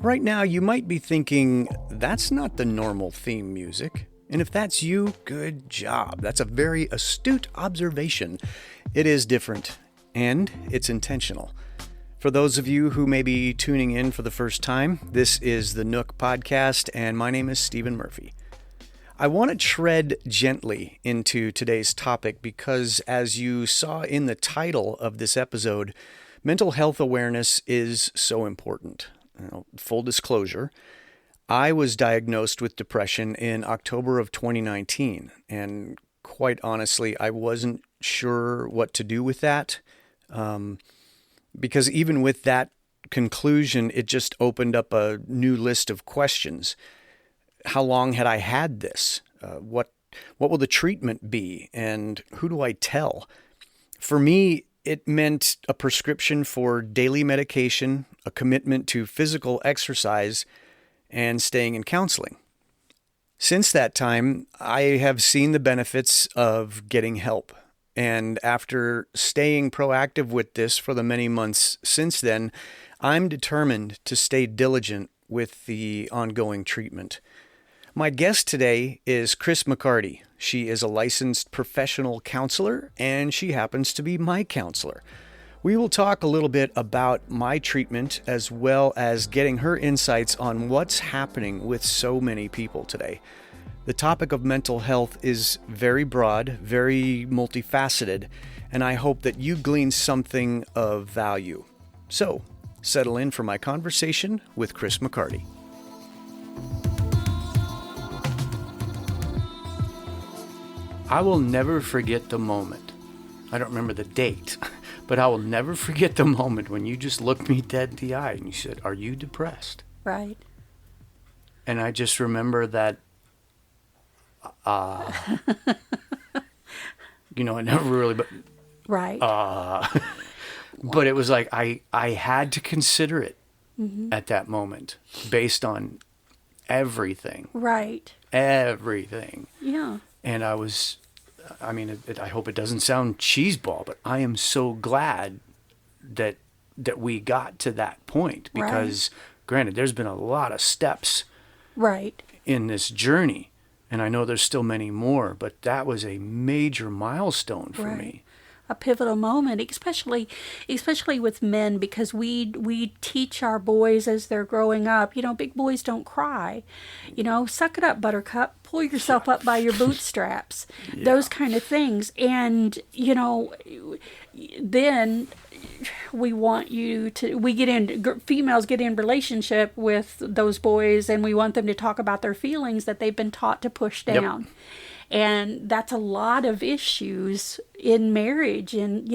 Right now, you might be thinking, that's not the normal theme music. And if that's you, good job. That's a very astute observation. It is different, and it's intentional. For those of you who may be tuning in for the first time, this is the Nook Podcast, and my name is Stephen Murphy. I want to tread gently into today's topic because, as you saw in the title of this episode, mental health awareness is so important. Full disclosure, I was diagnosed with depression in October of 2019, and quite honestly, I wasn't sure what to do with that, because even with that conclusion, it just opened up a new list of questions. How long had I had this? What will the treatment be? And who do I tell? For me, it meant a prescription for daily medication, a commitment to physical exercise, and staying in counseling. Since that time, I have seen the benefits of getting help. And after staying proactive with this for the many months since then, I'm determined to stay diligent with the ongoing treatment. My guest today is McCaherty. She is a licensed professional counselor, and she happens to be my counselor. We will talk a little bit about my treatment as well as getting her insights on what's happening with so many people today. The topic of mental health is very broad, very multifaceted, and I hope that you glean something of value. So, settle in for my conversation with McCaherty. I will never forget the moment. I don't remember the date, but I will never forget the moment when you just looked me dead in the eye and you said, "Are you depressed?" Right. And I just remember that, I never really, Right. but it was like I had to consider it at that moment based on everything. Right. Everything. Yeah. And I hope it doesn't sound cheeseball, but I am so glad that we got to that point because, granted, there's been a lot of steps Right. in this journey, and I know there's still many more, but that was a major milestone for me. A pivotal moment, especially with men, because we teach our boys as they're growing up, big boys don't cry. Suck it up, buttercup. Pull yourself up by your bootstraps. Yeah. Those kind of things. And, then we want you to, females get in relationship with those boys, and we want them to talk about their feelings that they've been taught to push down. Yep. And that's a lot of issues in marriage, and,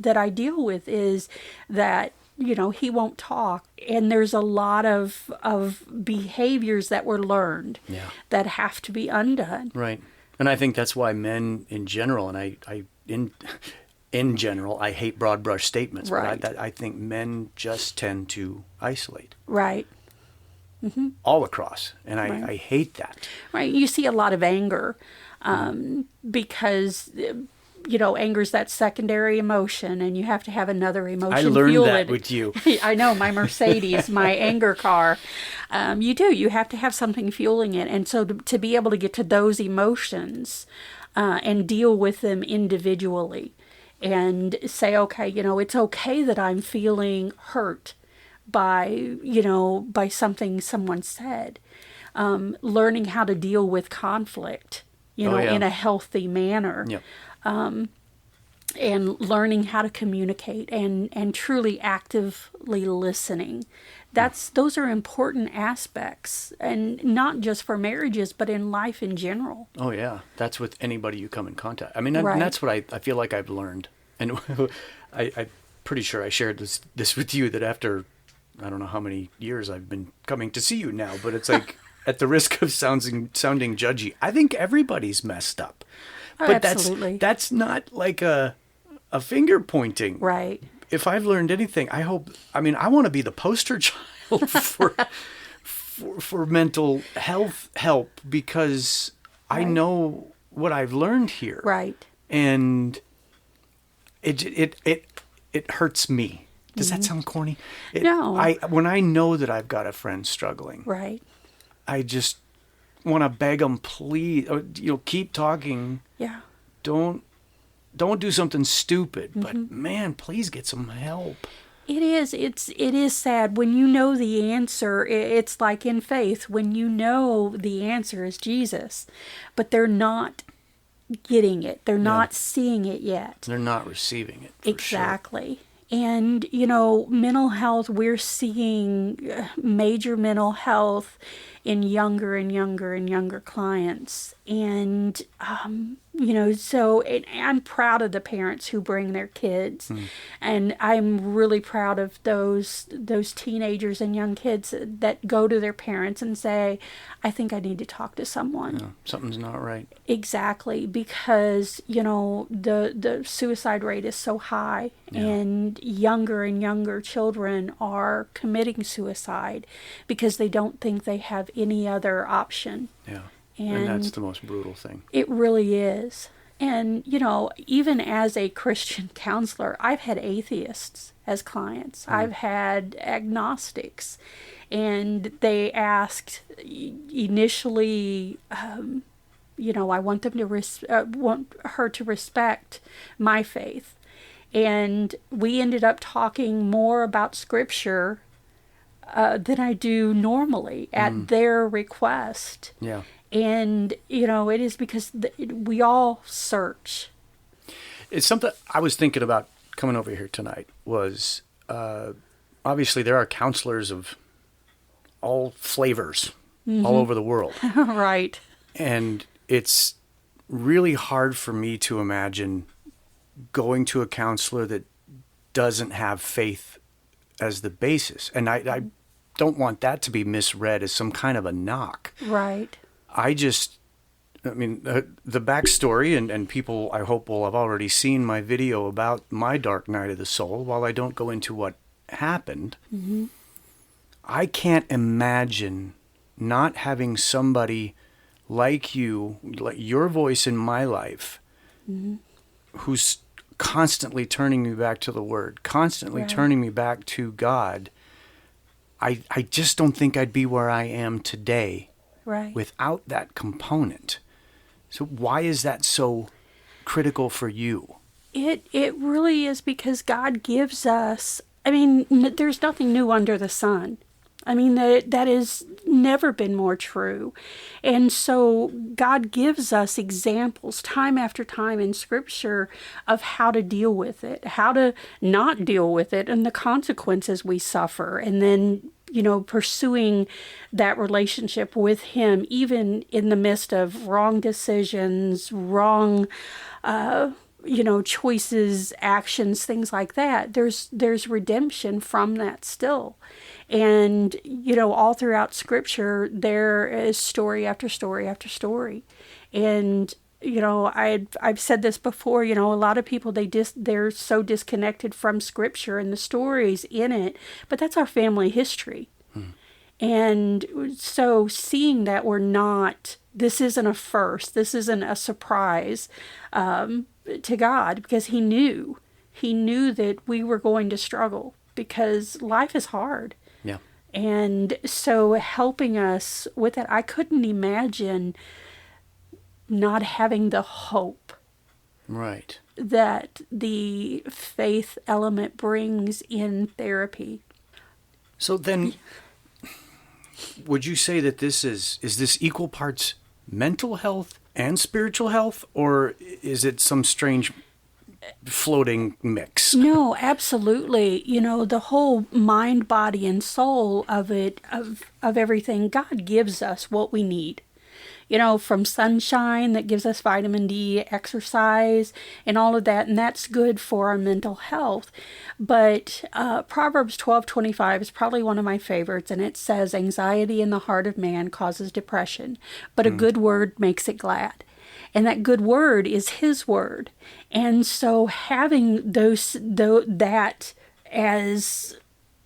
that I deal with is that, he won't talk. And there's a lot of behaviors that were learned that have to be undone. Right. And I think that's why men in general, and in general, I hate broad brush statements, right. But I think men just tend to isolate. Right. Mm-hmm. All across. And right. I hate that. Right. You see a lot of anger because, anger is that secondary emotion, and you have to have another emotion. I learned that with you. I know, my Mercedes, my anger car. You do. You have to have something fueling it. And so to be able to get to those emotions and deal with them individually and say, okay, it's okay that I'm feeling hurt by something someone said. Learning how to deal with conflict, in a healthy manner. Yep. And learning how to communicate and truly actively listening. Those are important aspects, and not just for marriages, but in life in general. Oh yeah. That's with anybody you come in contact. I mean, right. And that's what I feel like I've learned. And I'm pretty sure I shared this with you, that after, I don't know how many years I've been coming to see you now, but it's like, at the risk of sounding judgy, I think everybody's messed up. Oh, but absolutely. that's not like a finger pointing. Right. If I've learned anything, I want to be the poster child for mental health help, because right. I know what I've learned here. Right. And it hurts me. Does that sound corny? No. When I know that I've got a friend struggling, Right. I just want to beg them, please, keep talking. Yeah. Don't do something stupid, but man, please get some help. It is sad when you know the answer. It's like in faith when you know the answer is Jesus, but they're not getting it. They're not seeing it yet. They're not receiving it. Exactly. Sure. And, mental health, we're seeing major mental health in younger and younger and younger clients. And, so I'm proud of the parents who bring their kids. And I'm really proud of those teenagers and young kids that go to their parents and say, I think I need to talk to someone. Yeah, something's not right. Exactly, because, the suicide rate is so high, and younger children are committing suicide because they don't think they have any other option. Yeah, and that's the most brutal thing. It really is. And, even as a Christian counselor, I've had atheists as clients. I've had agnostics. And they asked initially, I want them to want her to respect my faith. And we ended up talking more about Scripture than I do normally at their request. Yeah. And, it is because we all search. It's something I was thinking about coming over here tonight was, obviously there are counselors of all flavors all over the world. Right. And it's really hard for me to imagine going to a counselor that doesn't have faith as the basis. And I don't want that to be misread as some kind of a knock. Right. The backstory, and people I hope will have already seen my video about my dark night of the soul, while I don't go into what happened, I can't imagine not having somebody like you, like your voice in my life, who's constantly turning me back to the Word, constantly turning me back to God. I just don't think I'd be where I am today without that component. So why is that so critical for you? It really is because God gives us, there's nothing new under the sun. That has never been more true. And so God gives us examples time after time in Scripture of how to deal with it, how to not deal with it, and the consequences we suffer. And then, pursuing that relationship with Him, even in the midst of wrong decisions, wrong choices, actions, things like that. There's redemption from that still. And, all throughout Scripture, there is story after story after story. And, I've said this before, a lot of people, they're so disconnected from Scripture and the stories in it, but that's our family history. And so seeing that this isn't a first, this isn't a surprise, to God, because He knew that we were going to struggle because life is hard. Yeah. And so helping us with that, I couldn't imagine not having the hope that the faith element brings in therapy. So then, would you say that is this equal parts mental health and spiritual health, or is it some strange floating mix? No, absolutely. The whole mind, body, and soul of it, of everything, God gives us what we need. From sunshine that gives us vitamin D, exercise, and all of that, and that's good for our mental health. But Proverbs 12:25 is probably one of my favorites, and it says, "Anxiety in the heart of man causes depression, but a good word makes it glad." And that good word is His word. And so having that as,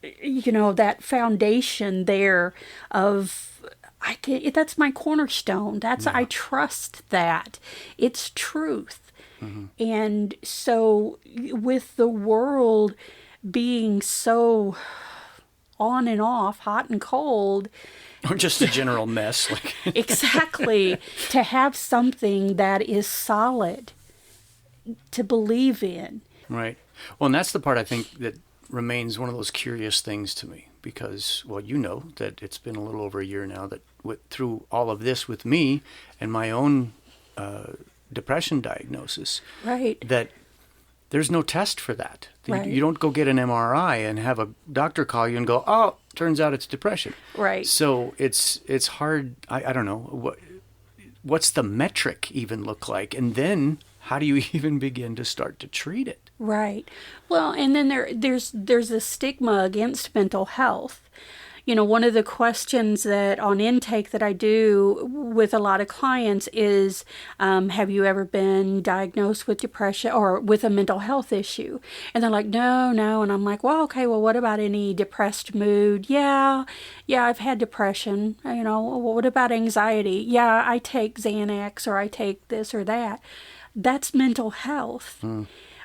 that foundation there of, that's my cornerstone. I trust that. It's truth. And so with the world being so on and off, hot and cold. Or just a general mess. Like Exactly. To have something that is solid to believe in. Right. Well, and that's the part I think that remains one of those curious things to me because, well, you know that it's been a little over a year now that through all of this with me and my own depression diagnosis, Right. that there's no test for that. Right. You don't go get an MRI and have a doctor call you and go, oh, turns out it's depression. Right. So it's hard. I don't know. What's the metric even look like? And then how do you even begin to start to treat it? Right. Well, and then there's a stigma against mental health. You know, one of the questions that on intake that I do with a lot of clients is, have you ever been diagnosed with depression or with a mental health issue? And they're like, no. And I'm like, well, okay, well, what about any depressed mood? Yeah, I've had depression. You know, well, what about anxiety? Yeah, I take Xanax or I take this or that. That's mental health.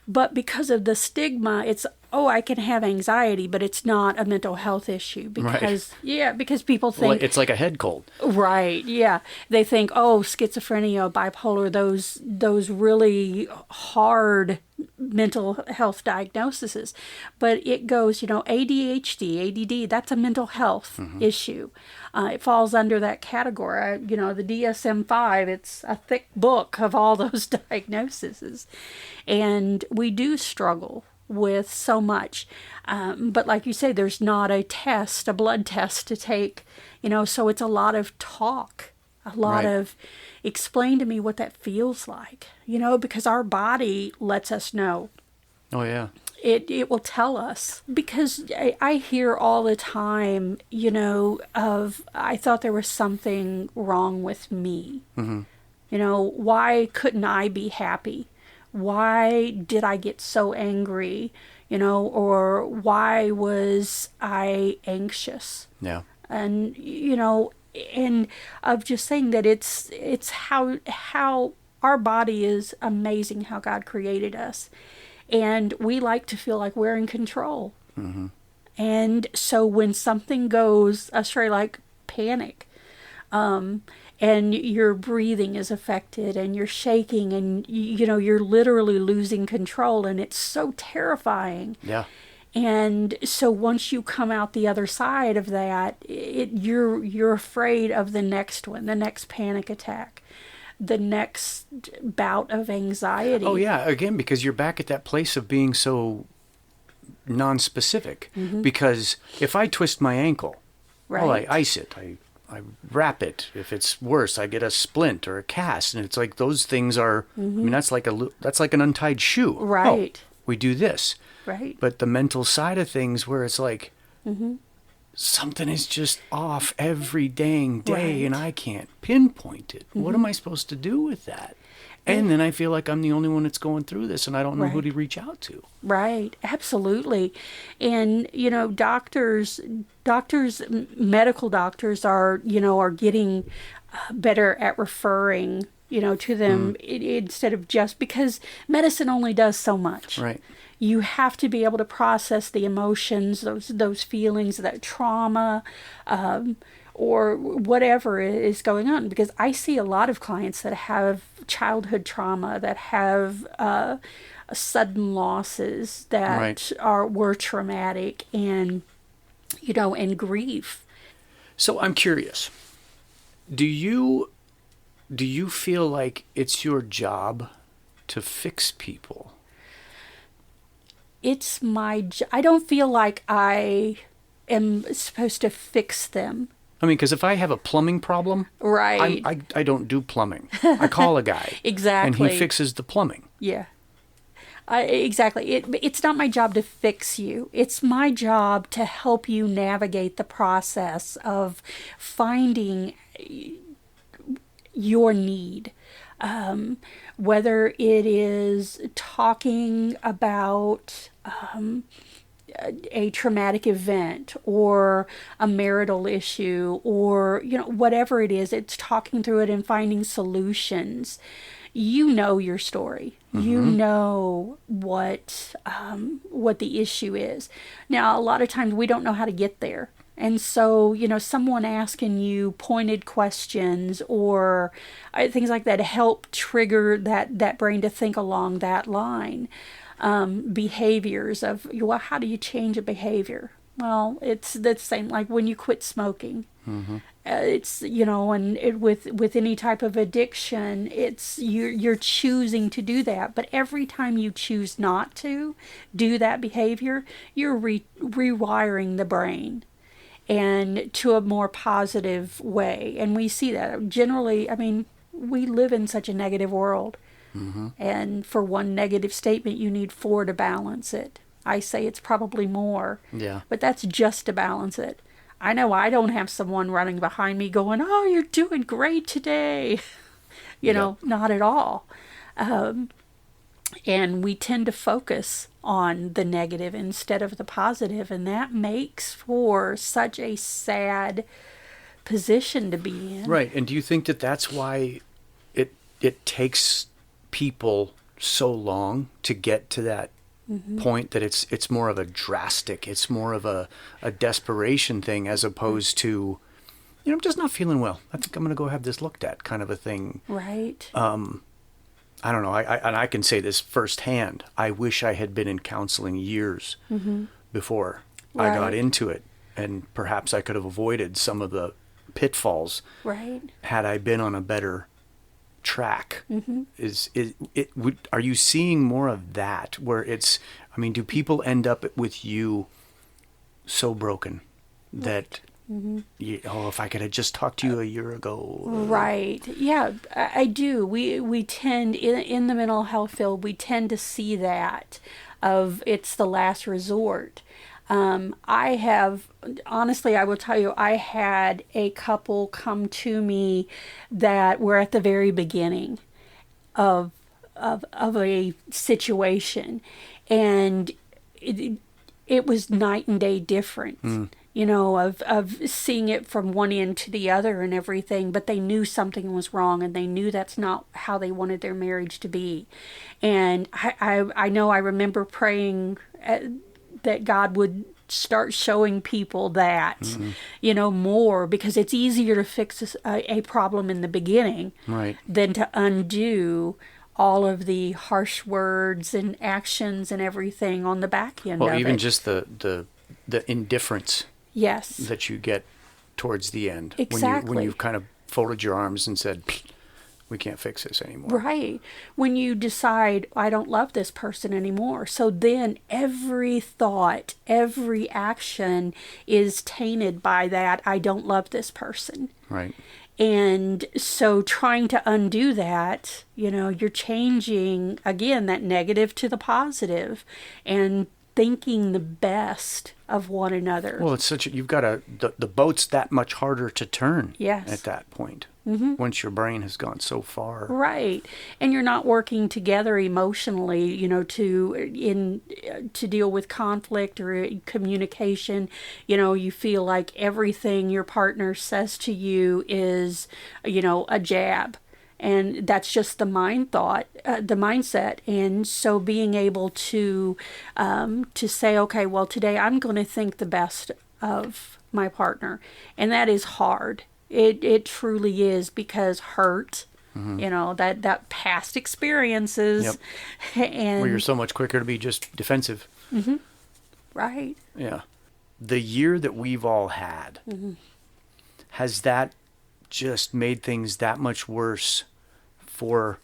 But because of the stigma, it's, oh, I can have anxiety, but it's not a mental health issue because, because people think... Well, it's like a head cold. Right, yeah. They think, oh, schizophrenia, bipolar, those really hard mental health diagnoses. But it goes, you know, ADHD, ADD, that's a mental health issue. It falls under that category. You know, the DSM-5, it's a thick book of all those diagnoses. And we do struggle with so much. But like you say, there's not a blood test to take, you know, so it's a lot of talk, a lot of explain to me what that feels like, you know, because our body lets us know. Oh, yeah. It will tell us, because I hear all the time, you know, I thought there was something wrong with me. You know, why couldn't I be happy? Why did I get so angry? You know, or why was I anxious? Yeah. And, you know, and of just saying that it's how our body is amazing, how God created us. And we like to feel like we're in control. And so when something goes astray, like panic, and your breathing is affected and you're shaking and, you know, you're literally losing control, and it's so terrifying. Yeah. And so once you come out the other side of that, you're afraid of the next one, the next panic attack, the next bout of anxiety. Oh, yeah. Again, because you're back at that place of being so non-specific. Because if I twist my ankle, well, I ice it. I wrap it. If it's worse, I get a splint or a cast. And it's like those things are, I mean, that's like an untied shoe. Right. Oh, we do this. Right. But the mental side of things where it's like, something is just off every dang day and I can't pinpoint it. What am I supposed to do with that? And then I feel like I'm the only one that's going through this and I don't know who to reach out to. Right. Absolutely. And, you know, medical doctors are, you know, are getting better at referring, you know, to them instead of just, because medicine only does so much. Right. You have to be able to process the emotions, those feelings, that trauma, or whatever is going on. Because I see a lot of clients that have childhood trauma, that have sudden losses that were traumatic, and, you know, and grief. So I'm curious. Do you feel like it's your job to fix people? It's I don't feel like I am supposed to fix them. I mean, because if I have a plumbing problem, right, I don't do plumbing. I call a guy. Exactly. And he fixes the plumbing. Yeah. Exactly. It's not my job to fix you. It's my job to help you navigate the process of finding your need. Whether it is talking about a traumatic event or a marital issue, or, you know, whatever it is, it's talking through it and finding solutions. you know your story. You know what the issue is. Now, a lot of times we don't know how to get there. And so, someone asking you pointed questions or things like that help trigger that brain to think along that line. Behaviors of, well, how do you change a behavior? Well, it's the same, like when you quit smoking. It's, and with any type of addiction, it's you're choosing to do that. But every time you choose not to do that behavior, you're rewiring the brain and to a more positive way. And we see that generally. I mean, we live in such a negative world. And for one negative statement, you need 4 to balance it. I say it's probably more. Yeah. But that's just to balance it. I know I don't have someone running behind me going, "Oh, you're doing great today." Not at all. And we tend to focus on the negative instead of the positive, and that makes for such a sad position to be in. Right. And do you think that that's why it takes people so long to get to that point, that it's more of a drastic, it's more of a desperation thing as opposed to, I'm just not feeling well, I think I'm going to go have this looked at kind of a thing. Right. I don't know. I can say this firsthand. I wish I had been in counseling years before I got into it, and perhaps I could have avoided some of the pitfalls had I been on a better track. Are you seeing more of that where it's, do people end up with you so broken that if I could have just talked to you a year ago. Right. Yeah, I do. We tend, in the mental health field, we tend to see that of it's the last resort. I have, honestly, I will tell you, I had a couple come to me that were at the very beginning of a situation, and it was night and day difference. Of seeing it from one end to the other and everything, but they knew something was wrong, and they knew that's not how they wanted their marriage to be. And I know I remember praying that God would start showing people that, more, because it's easier to fix a problem in the beginning than to undo all of the harsh words and actions and everything on the back end of it. Well, even just the indifference that you get towards the end. Exactly. When you've kind of folded your arms and said, we can't fix this anymore. Right. When you decide, I don't love this person anymore. So then every thought, every action is tainted by that, I don't love this person. Right. And so trying to undo that, you're changing, again, that negative to the positive and thinking the best of one another. Well, it's you've got the boat's that much harder to turn at that point. Once your brain has gone so far. Right. And you're not working together emotionally, to deal with conflict or communication. You feel like everything your partner says to you is, a jab. And that's just the mindset. And so being able to say, okay, well, today I'm going to think the best of my partner. And that is hard. It truly is, because hurt, that past experiences. And where you're so much quicker to be just defensive. Right. Yeah. The year that we've all had, has that just made things that much worse for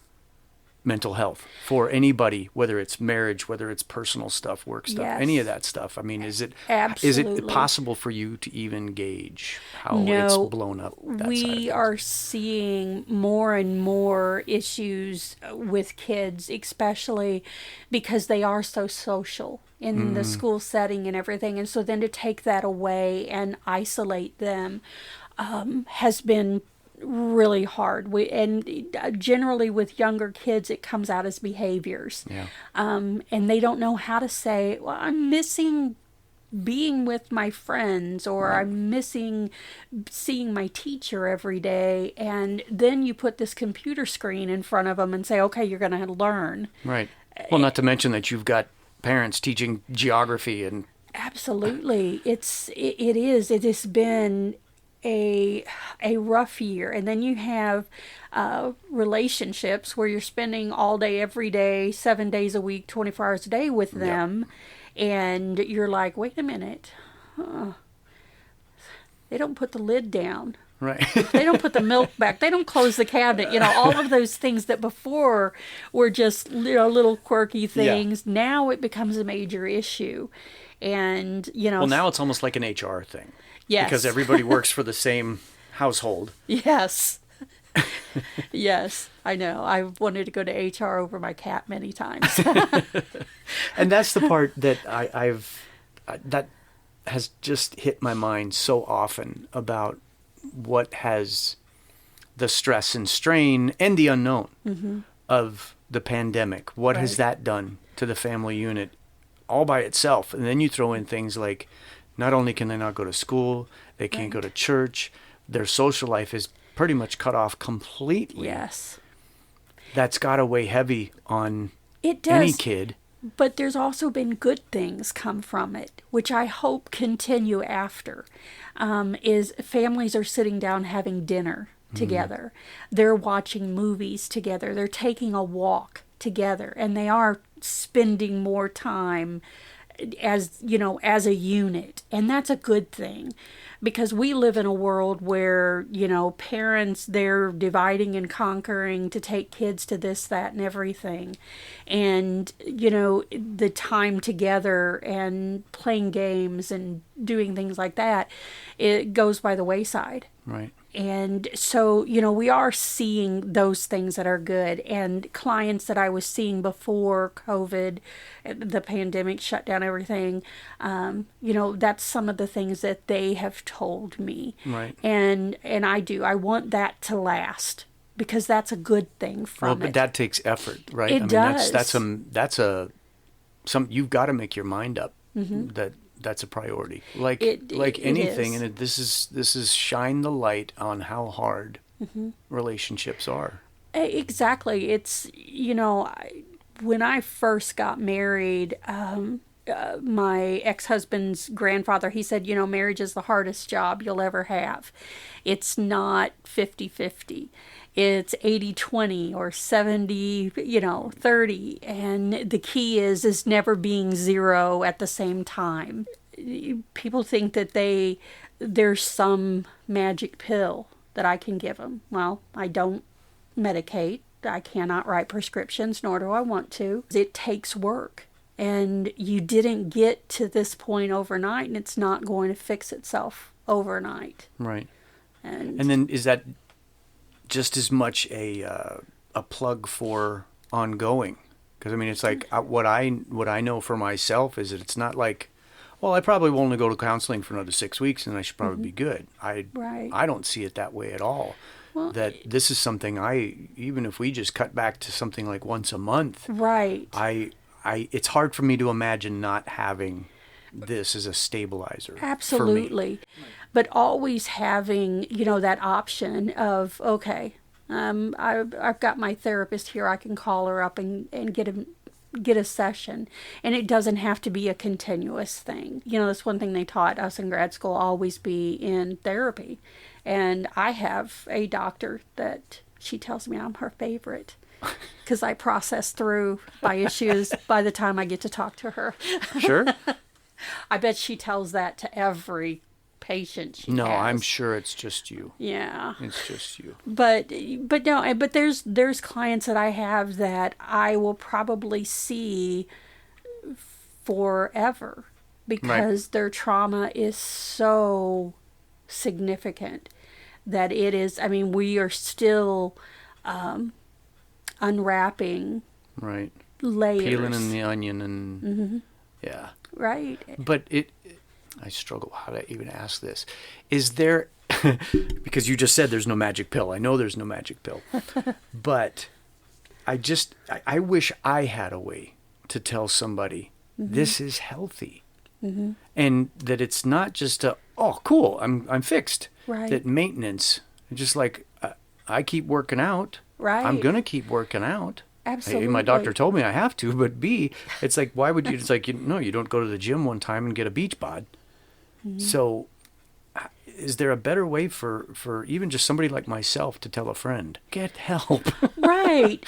mental health, for anybody, whether it's marriage, whether it's personal stuff, work stuff, any of that stuff? Is it possible for you to even gauge how it's blown up? We are seeing more and more issues with kids, especially because they are so social in the school setting and everything. And so then to take that away and isolate them has been really hard. And generally with younger kids, it comes out as behaviors. And they don't know how to say, well, I'm missing being with my friends, or I'm missing seeing my teacher every day. And then you put this computer screen in front of them and say, okay, you're going to learn. Right. Well, not to mention that you've got parents teaching geography and... Absolutely. It has been a rough year. And then you have relationships where you're spending all day, every day, 7 days a week, 24 hours a day with them. And you're like, wait a minute. They don't put the lid down. Right. They don't put the milk back. They don't close the cabinet. You know, all of those things that before were just, little quirky things. Yeah. Now it becomes a major issue. And, Well, now it's almost like an HR thing. Yes. Because everybody works for the same household. Yes. Yes, I know. I've wanted to go to HR over my cat many times. And that's the part that that has just hit my mind so often about what has the stress and strain and the unknown of the pandemic. What has that done to the family unit all by itself? And then you throw in things like, not only can they not go to school, they can't go to church, their social life is pretty much cut off completely. Yes. That's got to weigh heavy on It does. any kid. But there's also been good things come from it, which I hope continue after, is families are sitting down having dinner together. They're watching movies together. They're taking a walk together, and they are spending more time as a unit. And that's a good thing, because we live in a world where, parents, they're dividing and conquering to take kids to this, that, and everything. And, the time together and playing games and doing things like that, it goes by the wayside. Right. And so, we are seeing those things that are good. And clients that I was seeing before COVID, the pandemic shut down everything, that's some of the things that they have told me. Right. And I want that to last, because that's a good thing from it. Well, but that takes effort, right? It does. That's you've got to make your mind up that's a priority. Like anything, and this is shine the light on how hard relationships are. Exactly. It's, when I first got married, my ex-husband's grandfather, he said, marriage is the hardest job you'll ever have. It's not 50-50. It's 80-20 or 70-30. And the key is never being zero at the same time. People think that there's some magic pill that I can give them. Well, I don't medicate. I cannot write prescriptions, nor do I want to. It takes work. And you didn't get to this point overnight, and it's not going to fix itself overnight. Right. And then is that just as much a plug for ongoing? Because it's like what I know for myself is that it's not like, well, I probably will only go to counseling for another 6 weeks and I should probably be good. I don't see it that way at all. Well, that this is something even if we just cut back to something like once a month, right? It's hard for me to imagine not having this as a stabilizer. Absolutely. But always having, that option of, okay, I've got my therapist here. I can call her up and get a session. And it doesn't have to be a continuous thing. That's one thing they taught us in grad school, always be in therapy. And I have a doctor that she tells me I'm her favorite, because I process through my issues by the time I get to talk to her. Sure. I bet she tells that to every patient she has. No, I'm sure it's just you. Yeah. It's just you. But there's clients that I have that I will probably see forever, because their trauma is so significant that it is, we are still unwrapping layers. Peeling in the onion and yeah. Right. But I struggle how to even ask this. Is there, because you just said there's no magic pill. I know there's no magic pill. But I wish I had a way to tell somebody this is healthy. And that it's not just oh, cool, I'm fixed. Right. That maintenance, just like I keep working out. Right. I'm going to keep working out. Absolutely. My doctor told me I have to, but B, it's like, why would you? It's like, no, you don't go to the gym one time and get a beach bod. So is there a better way for even just somebody like myself to tell a friend, get help? Right.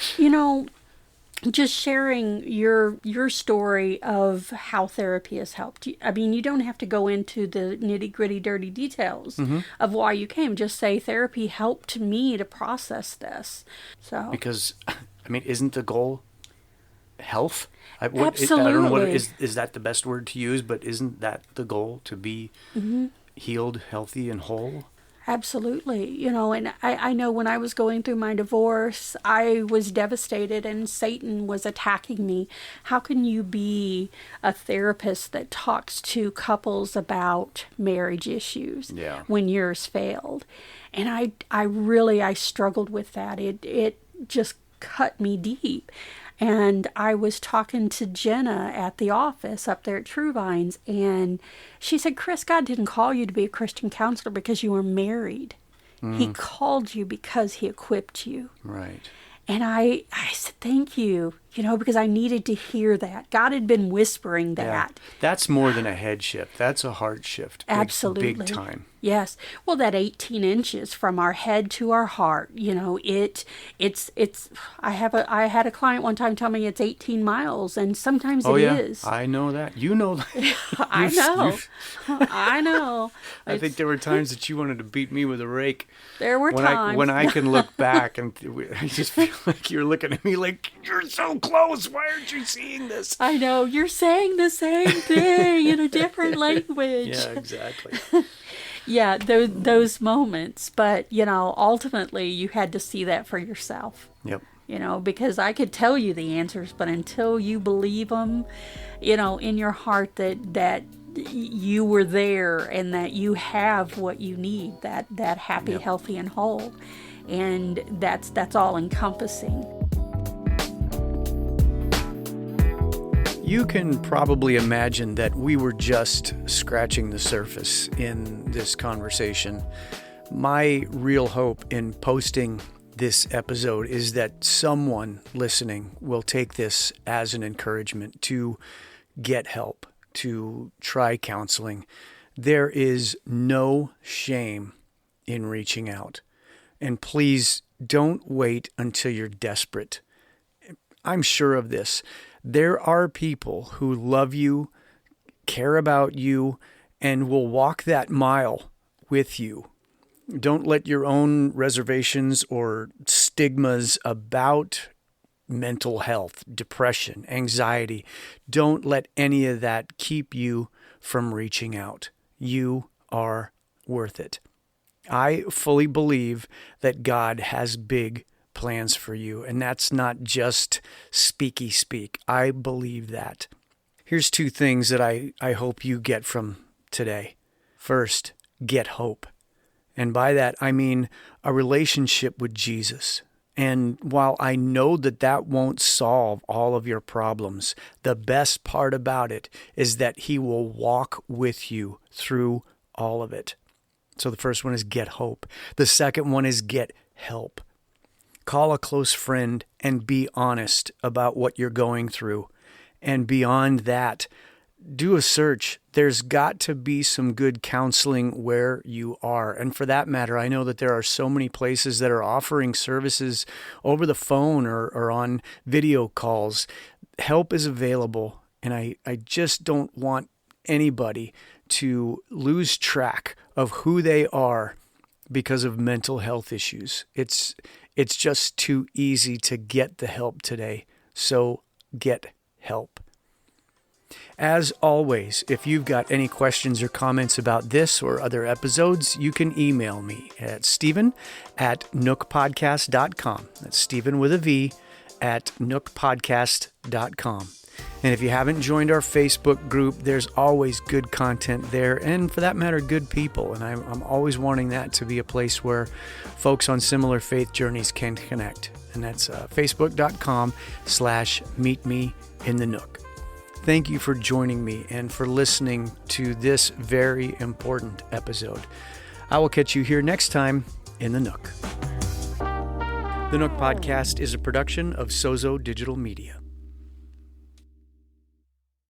Just sharing your story of how therapy has helped you. I mean, you don't have to go into the nitty-gritty, dirty details of why you came. Just say therapy helped me to process this. So Because, I mean, isn't the goal health? Absolutely. I don't know what is that the best word to use, but isn't that the goal, to be healed, healthy, and whole? Absolutely. And I know when I was going through my divorce, I was devastated and Satan was attacking me. How can you be a therapist that talks to couples about marriage issues when yours failed? And I struggled with that. It just cut me deep. And I was talking to Jenna at the office up there at True Vines, and she said, Chris, God didn't call you to be a Christian counselor because you were married. He called you because he equipped you. Right. And I said, thank you, because I needed to hear that. God had been whispering that. Yeah. That's more than a head shift. That's a heart shift. Absolutely. Big time. Yes. Well, that 18 inches from our head to our heart, it's I had a client one time tell me it's 18 miles, and sometimes it is. I know that. You know that. I know. I know. I think there were times that you wanted to beat me with a rake. There were times. When I can look back, and I just feel like you're looking at me like, you're so close. Why aren't you seeing this? I know. You're saying the same thing in a different language. Yeah, exactly. Yeah, those moments. But, ultimately you had to see that for yourself. Yep. Because I could tell you the answers, but until you believe them, in your heart that you were there and that you have what you need, that happy, healthy, and whole. And that's all encompassing. You can probably imagine that we were just scratching the surface in this conversation. My real hope in posting this episode is that someone listening will take this as an encouragement to get help, to try counseling. There is no shame in reaching out. And please don't wait until you're desperate. I'm sure of this. There are people who love you, care about you, and will walk that mile with you. Don't let your own reservations or stigmas about mental health, depression, anxiety, don't let any of that keep you from reaching out. You are worth it. I fully believe that God has big plans for you, and that's not just speaky speak. I believe that. Here's two things that I hope you get from today. First, get hope. And by that, I mean a relationship with Jesus. And while I know that won't solve all of your problems, the best part about it is that he will walk with you through all of it. So the first one is get hope. The second one is get help. Call a close friend and be honest about what you're going through. And beyond that, do a search. There's got to be some good counseling where you are. And for that matter, I know that there are so many places that are offering services over the phone or on video calls. Help is available. And I just don't want anybody to lose track of who they are because of mental health issues. It's just too easy to get the help today. So get help. As always, if you've got any questions or comments about this or other episodes, you can email me at Stephen@nookpodcast.com. That's Stephen with a V at nookpodcast.com. And if you haven't joined our Facebook group, there's always good content there, and for that matter, good people. And I'm always wanting that to be a place where folks on similar faith journeys can connect. And that's facebook.com/meetmeinthenook. Thank you for joining me and for listening to this very important episode. I will catch you here next time in the Nook. The Nook Podcast is a production of Sozo Digital Media.